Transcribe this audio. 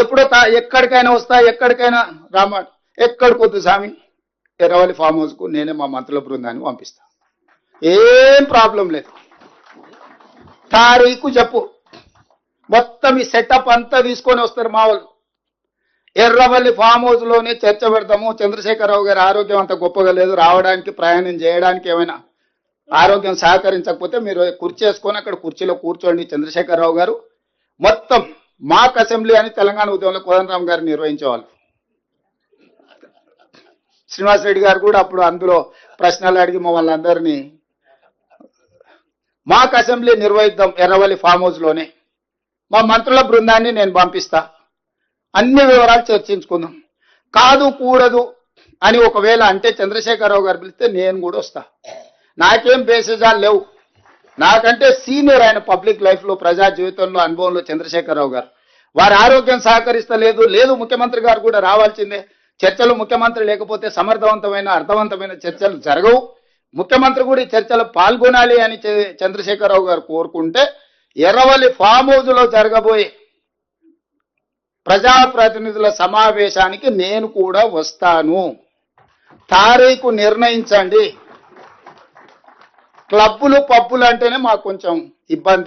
ఎప్పుడో ఎక్కడికైనా వస్తా, ఎక్కడికైనా రామ, ఎక్కడికొద్దు స్వామి, ఎర్రవల్లి ఫామ్ హౌస్కు నేనే మా మంత్రుల బృందాన్ని పంపిస్తా, ఏం ప్రాబ్లం లేదు. తారీఖు చెప్పు, మొత్తం ఈ సెటప్ అంతా తీసుకొని వస్తారు మా వాళ్ళు. ఎర్రవల్లి ఫామ్ హౌస్ లోనే చర్చ పెడతాము. చంద్రశేఖరరావు గారి ఆరోగ్యం అంత గొప్పగా లేదు, రావడానికి ప్రయాణం చేయడానికి ఏమైనా ఆరోగ్యం సహకరించకపోతే మీరు కుర్చీ వేసుకొని అక్కడ కుర్చీలో కూర్చోండి చంద్రశేఖరరావు గారు. మొత్తం మాక్ అసెంబ్లీ అని తెలంగాణ ఉద్యమంలో కోదండరామ్ గారు నిర్వహించేవాళ్ళు. శ్రీనివాసరెడ్డి గారు కూడా అప్పుడు అందులో ప్రశ్నలు అడిగి మమ్మల్ని అందరినీ మాక్ అసెంబ్లీ నిర్వహిద్దాం ఎర్రవల్లి ఫామ్ హౌస్ లోనే, మా మంత్రుల బృందాన్ని నేను పంపిస్తా, అన్ని వివరాలు చర్చించుకుందాం. కాదు కూడదు అని ఒకవేళ అంటే చంద్రశేఖరరావు గారు పిలిస్తే నేను కూడా వస్తా, నాకేం బేసిజాలు లేవు. నాకంటే సీనియర్ ఆయన పబ్లిక్ లైఫ్ లో, ప్రజా జీవితంలో, అనుభవంలో చంద్రశేఖరరావు గారు. వారి ఆరోగ్యం సహకరిస్తలేదు, లేదు ముఖ్యమంత్రి గారు కూడా రావాల్సిందే. చర్చలు ముఖ్యమంత్రి లేకపోతే సమర్థవంతమైన అర్థవంతమైన చర్చలు జరగవు. ముఖ్యమంత్రి కూడా ఈ చర్చలు పాల్గొనాలి అని చంద్రశేఖరరావు గారు కోరుకుంటే ఎర్రవల్లి ఫామ్ హౌస్ లో జరగబోయే ప్రజాప్రతినిధుల సమావేశానికి నేను కూడా వస్తాను. తారీఖు నిర్ణయించండి. క్లబ్బులు పబ్బులు అంటేనే మాకు కొంచెం ఇబ్బంది.